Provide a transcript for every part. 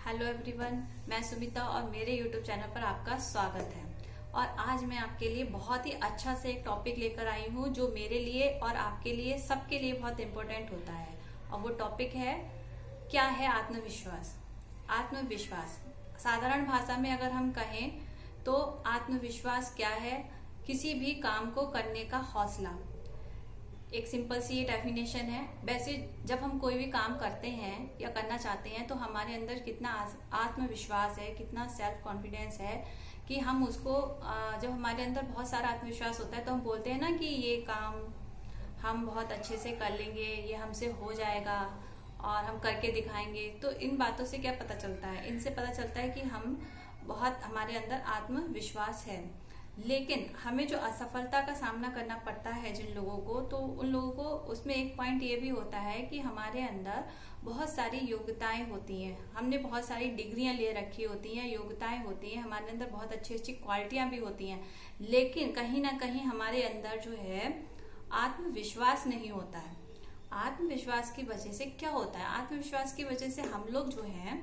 Hello everyone, मैं सुमिता और मेरे यूट्यूब चैनल पर आपका स्वागत है। और आज मैं आपके लिए बहुत ही अच्छा से एक टॉपिक लेकर आई हूँ जो मेरे लिए और आपके लिए सबके लिए बहुत इम्पोर्टेंट होता है। और वो टॉपिक है, क्या है आत्मविश्वास। आत्मविश्वास साधारण भाषा में अगर हम कहें तो आत्मविश्वास क्या है? किसी भी काम को करने का हौसला। एक सिंपल सी ये डेफिनेशन है। वैसे जब हम कोई भी काम करते हैं या करना चाहते हैं तो हमारे अंदर कितना आत्मविश्वास है, कितना सेल्फ कॉन्फिडेंस है कि हम उसको जब हमारे अंदर बहुत सारा आत्मविश्वास होता है तो हम बोलते हैं ना कि ये काम हम बहुत अच्छे से कर लेंगे, ये हमसे हो जाएगा और हम करके दिखाएंगे। तो इन बातों से क्या पता चलता है? इनसे पता चलता है कि हमारे अंदर आत्मविश्वास है। लेकिन हमें जो असफलता का सामना करना पड़ता है जिन लोगों को, तो उन लोगों को उसमें एक पॉइंट ये भी होता है कि हमारे अंदर बहुत सारी योग्यताएं होती हैं, हमने बहुत सारी डिग्रियां ले रखी होती हैं, योग्यताएं होती हैं, हमारे अंदर बहुत अच्छी अच्छी क्वालिटियां भी होती हैं, लेकिन कहीं ना कहीं हमारे अंदर जो है आत्मविश्वास नहीं होता है। आत्मविश्वास की वजह से क्या होता है? आत्मविश्वास की वजह से हम लोग जो है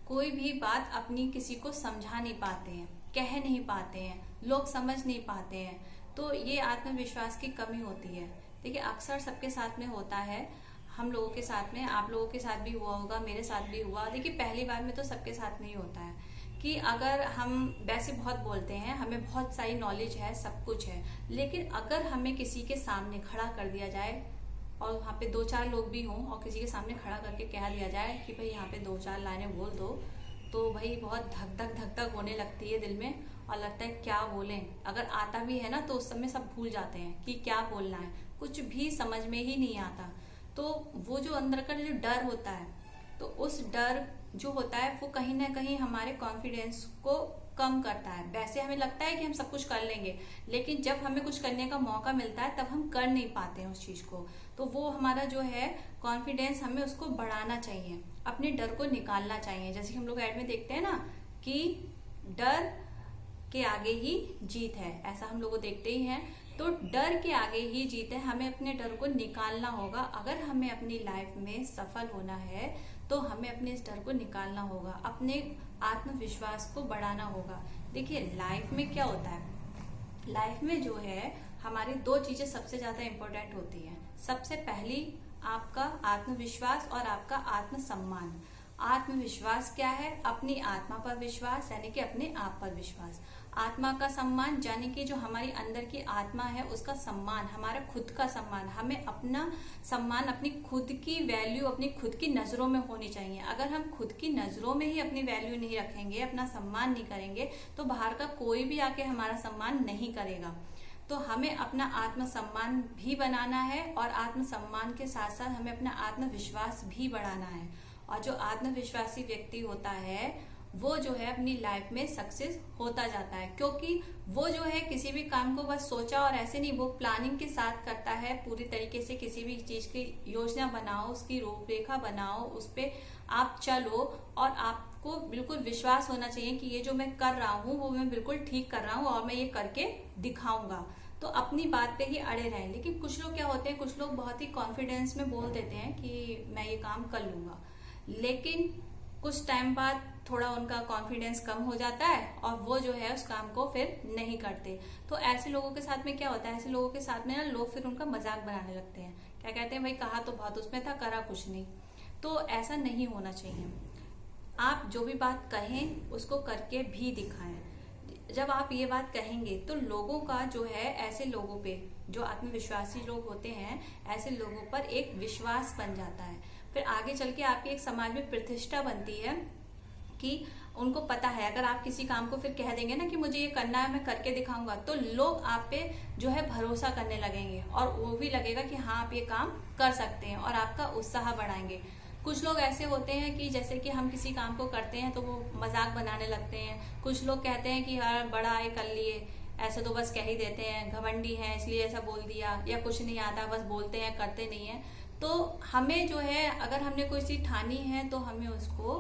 कोई भी बात अपनी किसी को समझा नहीं पाते हैं, कह नहीं पाते हैं, लोग समझ नहीं पाते हैं। तो ये आत्मविश्वास की कमी होती है। देखिए, अक्सर सबके साथ में होता है, हम लोगों के साथ में, आप लोगों के साथ भी हुआ होगा, मेरे साथ भी हुआ। देखिए, पहली बार में तो सबके साथ में ही होता है कि अगर हम वैसे बहुत बोलते हैं, हमें बहुत सारी नॉलेज है, सब कुछ है, लेकिन अगर हमें किसी के सामने खड़ा कर दिया जाए और वहाँ पे दो चार लोग भी हों और किसी के सामने खड़ा करके कह दिया जाए कि भाई यहाँ पे दो चार लाइनें बोल दो, तो भाई बहुत धक धक होने लगती है दिल में और लगता है क्या बोलें। अगर आता भी है ना तो उस समय सब भूल जाते हैं कि क्या बोलना है, कुछ भी समझ में ही नहीं आता। तो वो जो अंदर का जो डर होता है, तो उस डर जो होता है वो कहीं ना कहीं हमारे कॉन्फिडेंस को कम करता है। वैसे हमें लगता है कि हम सब कुछ कर लेंगे, लेकिन जब हमें कुछ करने का मौका मिलता है तब हम कर नहीं पाते हैं उस चीज को। तो वो हमारा जो है कॉन्फिडेंस, हमें उसको बढ़ाना चाहिए, अपने डर को निकालना चाहिए। जैसे हम लोग ऐड में देखते हैं ना कि डर के आगे ही जीत है, ऐसा हम लोग देखते ही हैं। तो डर के आगे ही जीत है, हमें अपने डर को निकालना होगा। अगर हमें अपनी लाइफ में सफल होना है तो हमें अपने इस डर को निकालना होगा, अपने आत्मविश्वास को बढ़ाना होगा। देखिए, लाइफ में क्या होता है, लाइफ में जो है हमारी दो चीजें सबसे ज्यादा इंपॉर्टेंट होती हैं। सबसे पहली आपका आत्मविश्वास और आपका आत्मसम्मान। आत्मविश्वास क्या है? अपनी आत्मा पर विश्वास, यानी कि अपने आप पर विश्वास। आत्मा का सम्मान यानी कि जो हमारी अंदर की आत्मा है उसका सम्मान, हमारा खुद का सम्मान। हमें अपना सम्मान, अपनी खुद की वैल्यू अपनी खुद की नजरों में होनी चाहिए। अगर हम खुद की नजरों में ही अपनी वैल्यू नहीं रखेंगे, अपना सम्मान नहीं करेंगे, तो बाहर का कोई भी आके हमारा सम्मान नहीं करेगा। तो हमें अपना आत्मसम्मान भी बनाना है और आत्मसम्मान के साथ साथ हमें अपना आत्मविश्वास भी बढ़ाना है। और जो आत्मविश्वासी व्यक्ति होता है वो जो है अपनी लाइफ में सक्सेस होता जाता है, क्योंकि वो जो है किसी भी काम को बस सोचा और ऐसे नहीं, वो प्लानिंग के साथ करता है। पूरी तरीके से किसी भी चीज की योजना बनाओ, उसकी रूपरेखा बनाओ, उस पर आप चलो और आपको बिल्कुल विश्वास होना चाहिए कि ये जो मैं कर रहा हूँ वो मैं बिल्कुल ठीक कर रहा हूँ और मैं ये करके दिखाऊंगा। तो अपनी बात पे ही अड़े रहें। लेकिन कुछ लोग क्या होते हैं, कुछ लोग बहुत ही कॉन्फिडेंस में बोल देते हैं कि मैं ये काम कर लूंगा, लेकिन कुछ टाइम बाद थोड़ा उनका कॉन्फिडेंस कम हो जाता है और वो जो है उस काम को फिर नहीं करते। तो ऐसे लोगों के साथ में क्या होता है, ऐसे लोगों के साथ में ना लोग फिर उनका मजाक बनाने लगते हैं। क्या कहते हैं, भाई कहा तो बहुत उसमें था, करा कुछ नहीं। तो ऐसा नहीं होना चाहिए। आप जो भी बात कहें उसको करके भी दिखाएं। जब आप ये बात कहेंगे तो लोगों का जो है, ऐसे लोगों पे, जो आत्मविश्वासी लोग होते हैं, ऐसे लोगों पर एक विश्वास बन जाता है। फिर आगे चल के आपकी एक समाज में प्रतिष्ठा बनती है कि उनको पता है अगर आप किसी काम को फिर कह देंगे ना कि मुझे ये करना है, मैं करके दिखाऊंगा, तो लोग आप पे जो है भरोसा करने लगेंगे और वो भी लगेगा कि हाँ आप ये काम कर सकते हैं और आपका उत्साह बढ़ाएंगे। कुछ लोग ऐसे होते हैं कि जैसे कि हम किसी काम को करते हैं तो वो मजाक बनाने लगते हैं। कुछ लोग कहते हैं कि यार बड़ा है, कर लिए, ऐसे तो बस कह ही देते हैं, घमंडी है इसलिए ऐसा बोल दिया, या कुछ नहीं आता बस बोलते हैं करते नहीं है। तो हमें जो है, अगर हमने कोई चीज ठानी है तो हमें उसको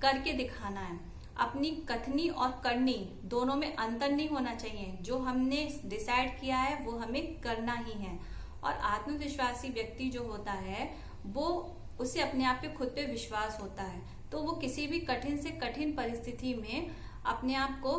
करके दिखाना है। अपनी कथनी और करनी दोनों में अंतर नहीं होना चाहिए। जो हमने डिसाइड किया है वो हमें करना ही है। और आत्मविश्वासी व्यक्ति जो होता है वो उसे अपने आप पे खुद पे विश्वास होता है। तो वो किसी भी कठिन से कठिन परिस्थिति में अपने आप को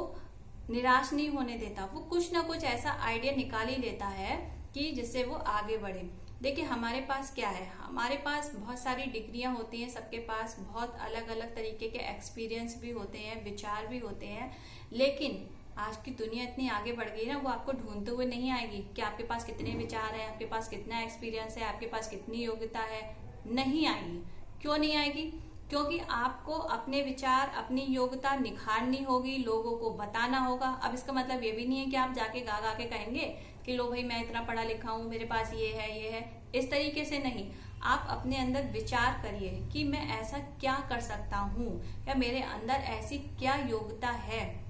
निराश नहीं होने देता। वो कुछ ना कुछ ऐसा आइडिया निकाल ही लेता है कि जिससे वो आगे बढ़े। देखिए हमारे पास क्या है, हमारे पास बहुत सारी डिग्रियां होती हैं, सबके पास बहुत अलग अलग तरीके के एक्सपीरियंस भी होते हैं, विचार भी होते हैं, लेकिन आज की दुनिया इतनी आगे बढ़ गई ना, वो आपको ढूंढते हुए नहीं आएगी कि आपके पास कितने विचार हैं, आपके पास कितना एक्सपीरियंस है, आपके पास कितनी योग्यता है। नहीं आएगी। क्यों नहीं आएगी? क्योंकि आपको अपने विचार, अपनी योग्यता निखारनी होगी, लोगों को बताना होगा। अब इसका मतलब ये भी नहीं है कि आप जाके गा गा के कहेंगे कि लो भाई मैं इतना पढ़ा लिखा हूँ, मेरे पास ये है। इस तरीके से नहीं। आप अपने अंदर विचार करिए कि मैं ऐसा क्या कर सकता हूँ, या मेरे अंदर ऐसी क्या योग्यता है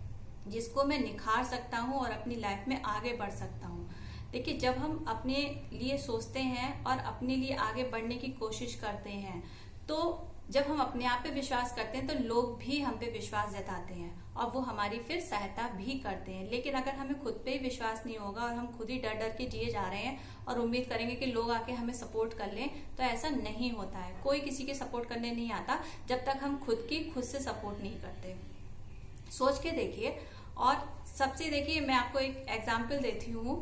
जिसको मैं निखार सकता हूँ और अपनी लाइफ में आगे बढ़ सकता हूँ। देखिए जब हम अपने लिए सोचते हैं और अपने लिए आगे बढ़ने की कोशिश करते हैं, तो जब हम अपने आप पे विश्वास करते हैं तो लोग भी हम पे विश्वास जताते हैं और वो हमारी फिर सहायता भी करते हैं। लेकिन अगर हमें खुद पे ही विश्वास नहीं होगा और हम खुद ही डर डर के जिए जा रहे हैं और उम्मीद करेंगे कि लोग आके हमें सपोर्ट कर लें, तो ऐसा नहीं होता है। कोई किसी के सपोर्ट करने नहीं आता जब तक हम खुद से सपोर्ट नहीं करते। सोच के देखिए। और सबसे देखिए मैं आपको एक एग्जाम्पल देती हूँ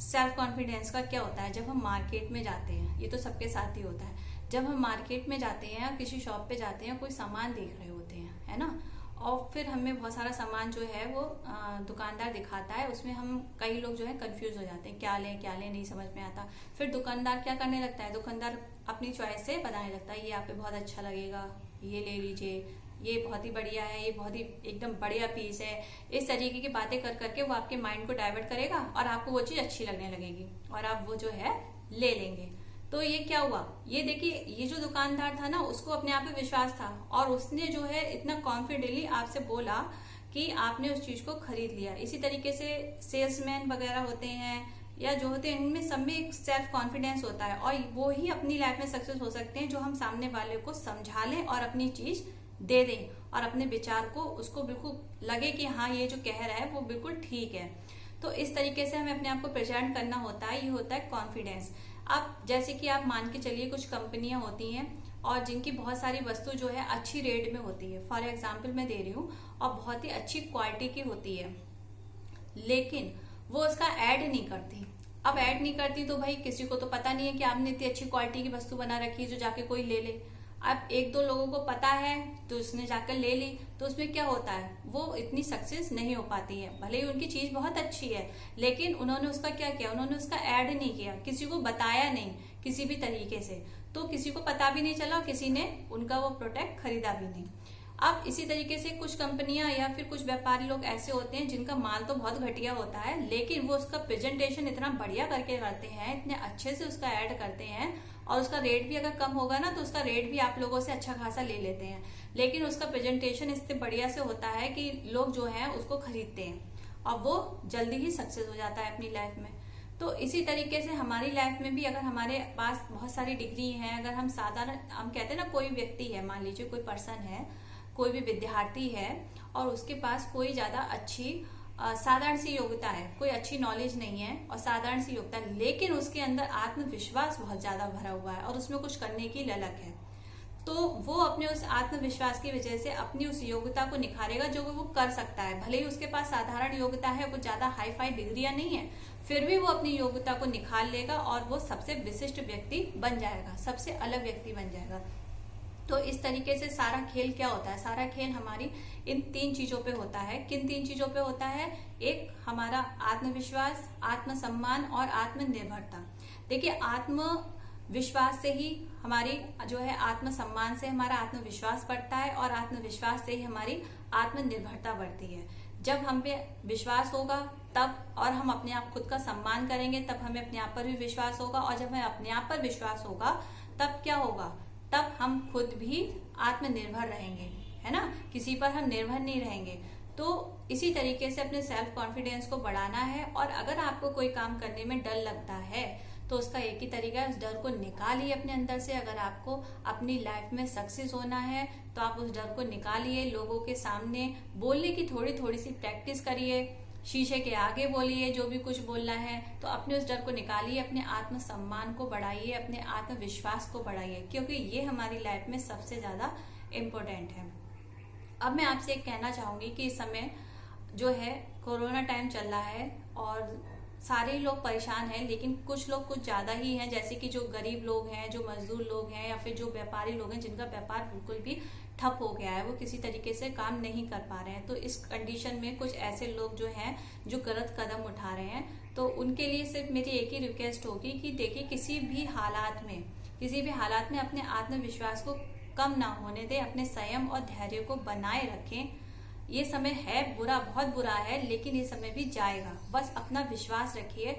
सेल्फ कॉन्फिडेंस का। क्या होता है जब हम मार्केट में जाते हैं, ये तो सबके साथ ही होता है। जब हम मार्केट में जाते हैं, किसी शॉप पे जाते हैं, कोई सामान देख रहे होते हैं, है ना, और फिर हमें बहुत सारा सामान जो है वो दुकानदार दिखाता है, उसमें हम कई लोग जो है कंफ्यूज हो जाते हैं, क्या लें नहीं समझ में आता। फिर दुकानदार क्या करने लगता है, दुकानदार अपनी चॉइस से बताने लगता है ये आप पे बहुत अच्छा लगेगा, ये ले लीजिए, ये बहुत ही बढ़िया है, ये बहुत ही एकदम बढ़िया पीस है। इस तरीके की बातें कर करके वो आपके माइंड को डाइवर्ट करेगा और आपको वो चीज अच्छी लगने लगेगी और आप वो जो है ले लेंगे। तो ये क्या हुआ, ये देखिए ये जो दुकानदार था ना, उसको अपने आप पे विश्वास था और उसने जो है इतना कॉन्फिडेंटली आपसे बोला कि आपने उस चीज को खरीद लिया। इसी तरीके से सेल्समैन वगैरह होते हैं या जो होते हैं, इनमें सब में एक सेल्फ कॉन्फिडेंस होता है और वो ही अपनी लाइफ में सक्सेस हो सकते हैं जो हम सामने वाले को समझा लें और अपनी चीज दे दें और अपने विचार को उसको बिल्कुल लगे कि हाँ ये जो कह रहा है वो बिल्कुल ठीक है। तो इस तरीके से हमें अपने आप को प्रेजेंट करना होता है, ये होता है कॉन्फिडेंस। अब जैसे कि आप मान के चलिए कुछ कंपनियां होती हैं और जिनकी बहुत सारी वस्तु जो है अच्छी रेट में होती है, फॉर एग्जाम्पल मैं दे रही हूँ, और बहुत ही अच्छी क्वालिटी की होती है, लेकिन वो उसका ऐड नहीं करती। अब ऐड नहीं करती तो भाई किसी को तो पता नहीं है कि आपने इतनी अच्छी क्वालिटी की वस्तु बना रखी है जो जाके कोई ले ले। अब एक दो लोगों को पता है तो उसने जाकर ले ली, तो उसमें क्या होता है, वो इतनी सक्सेस नहीं हो पाती है। भले ही उनकी चीज बहुत अच्छी है, लेकिन उन्होंने उसका क्या किया, उन्होंने उसका ऐड नहीं किया, किसी को बताया नहीं किसी भी तरीके से, तो किसी को पता भी नहीं चला और किसी ने उनका वो प्रोडक्ट खरीदा भी नहीं। अब इसी तरीके से कुछ कंपनियां या फिर कुछ व्यापारी लोग ऐसे होते हैं जिनका माल तो बहुत घटिया होता है, लेकिन वो उसका प्रेजेंटेशन इतना बढ़िया करके करते हैं, इतने अच्छे से उसका ऐड करते हैं, और उसका रेट भी अगर कम होगा ना तो उसका रेट भी आप लोगों से अच्छा खासा ले लेते हैं, लेकिन उसका प्रेजेंटेशन इतने बढ़िया से होता है कि लोग जो है उसको खरीदते हैं और वो जल्दी ही सक्सेस हो जाता है अपनी लाइफ में। तो इसी तरीके से हमारी लाइफ में भी अगर हमारे पास बहुत सारी डिग्री है, अगर हम साधारण, हम कहते हैं ना कोई व्यक्ति है, मान लीजिए कोई पर्सन है, कोई भी विद्यार्थी है और उसके पास कोई ज्यादा अच्छी साधारण सी योग्यता है, कोई अच्छी नॉलेज नहीं है और साधारण सी योग्यता, लेकिन उसके अंदर आत्मविश्वास बहुत ज्यादा भरा हुआ है और उसमें कुछ करने की ललक है, तो वो अपने उस आत्मविश्वास की वजह से अपनी उस योग्यता को निखारेगा जो वो कर सकता है। भले ही उसके पास साधारण योग्यता है, कुछ ज्यादा हाई फाई डिग्रियां नहीं है, फिर भी वो अपनी योग्यता को निखार लेगा और वो सबसे विशिष्ट व्यक्ति बन जाएगा, सबसे अलग व्यक्ति बन जाएगा। तो इस तरीके से सारा खेल क्या होता है, सारा खेल हमारी इन तीन चीजों पे होता है। किन तीन चीजों पे होता है? एक हमारा आत्मविश्वास, आत्मसम्मान और आत्मनिर्भरता। देखिए आत्मविश्वास से ही हमारी जो है, आत्मसम्मान से हमारा आत्मविश्वास बढ़ता है और आत्मविश्वास से ही हमारी आत्मनिर्भरता बढ़ती है। जब हम पे विश्वास होगा तब, और हम अपने आप खुद का सम्मान करेंगे तब हमें अपने आप पर भी विश्वास होगा, और जब हमें अपने आप पर विश्वास होगा तब क्या होगा, तब हम खुद भी आत्मनिर्भर रहेंगे, है ना, किसी पर हम निर्भर नहीं रहेंगे। तो इसी तरीके से अपने सेल्फ कॉन्फिडेंस को बढ़ाना है। और अगर आपको कोई काम करने में डर लगता है तो उसका एक ही तरीका है, उस डर को निकालिए अपने अंदर से। अगर आपको अपनी लाइफ में सक्सेस होना है तो आप उस डर को निकालिए, लोगों के सामने बोलने की थोड़ी थोड़ी सी प्रैक्टिस करिए, शीशे के आगे बोलिए जो भी कुछ बोलना है, तो अपने उस डर को निकालिए, अपने आत्मसम्मान को बढ़ाइए, अपने आत्मविश्वास को बढ़ाइए, क्योंकि ये हमारी लाइफ में सबसे ज्यादा इम्पोर्टेंट है। अब मैं आपसे एक कहना चाहूंगी कि इस समय जो है कोरोना टाइम चल रहा है और सारे लोग परेशान हैं, लेकिन कुछ लोग कुछ ज्यादा ही हैं, जैसे कि जो गरीब लोग हैं, जो मजदूर लोग हैं, या फिर जो व्यापारी लोग हैं जिनका व्यापार बिल्कुल भी ठप हो गया है, वो किसी तरीके से काम नहीं कर पा रहे हैं। तो इस कंडीशन में कुछ ऐसे लोग जो हैं जो गलत कदम उठा रहे हैं, तो उनके लिए सिर्फ मेरी एक ही रिक्वेस्ट होगी कि देखिए किसी भी हालात में अपने आत्मविश्वास को कम ना होने दें, अपने संयम और धैर्य को बनाए रखें। ये समय है बुरा, बहुत बुरा है, लेकिन ये समय भी जाएगा। बस अपना विश्वास रखिए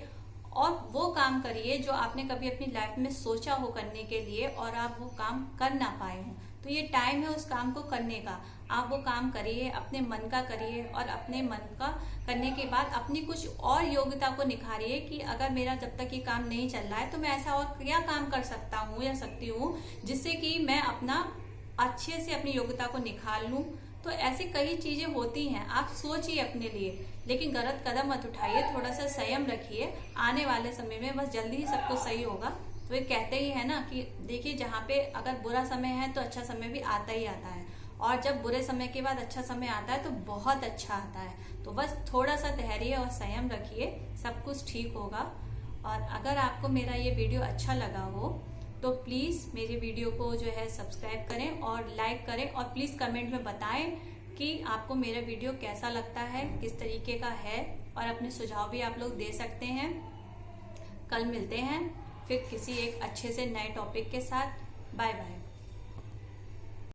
और वो काम करिए जो आपने कभी अपनी लाइफ में सोचा हो करने के लिए और आप वो काम कर ना पाए हो। तो ये टाइम है उस काम को करने का। आप वो काम करिए, अपने मन का करिए और अपने मन का करने के बाद अपनी कुछ और योग्यता को निखारिए कि अगर मेरा जब तक ये काम नहीं चल रहा है तो मैं ऐसा और क्या काम कर सकता हूँ या सकती हूँ जिससे कि मैं अपना अच्छे से अपनी योग्यता को निखार लूं। तो ऐसी कई चीजें होती हैं, आप सोचिए अपने लिए, लेकिन गलत कदम मत उठाइए, थोड़ा सा संयम रखिए। आने वाले समय में बस जल्दी ही सब कुछ सही होगा। तो ये कहते ही है ना कि देखिए जहाँ पे अगर बुरा समय है तो अच्छा समय भी आता ही आता है, और जब बुरे समय के बाद अच्छा समय आता है तो बहुत अच्छा आता है। तो बस थोड़ा सा धैर्य और संयम रखिए, सब कुछ ठीक होगा। और अगर आपको मेरा ये वीडियो अच्छा लगा हो तो प्लीज़ मेरे वीडियो को जो है सब्सक्राइब करें और लाइक करें, और प्लीज़ कमेंट में बताएं कि आपको मेरा वीडियो कैसा लगता है, किस तरीके का है, और अपने सुझाव भी आप लोग दे सकते हैं। कल मिलते हैं फिर किसी एक अच्छे से नए टॉपिक के साथ। Bye bye.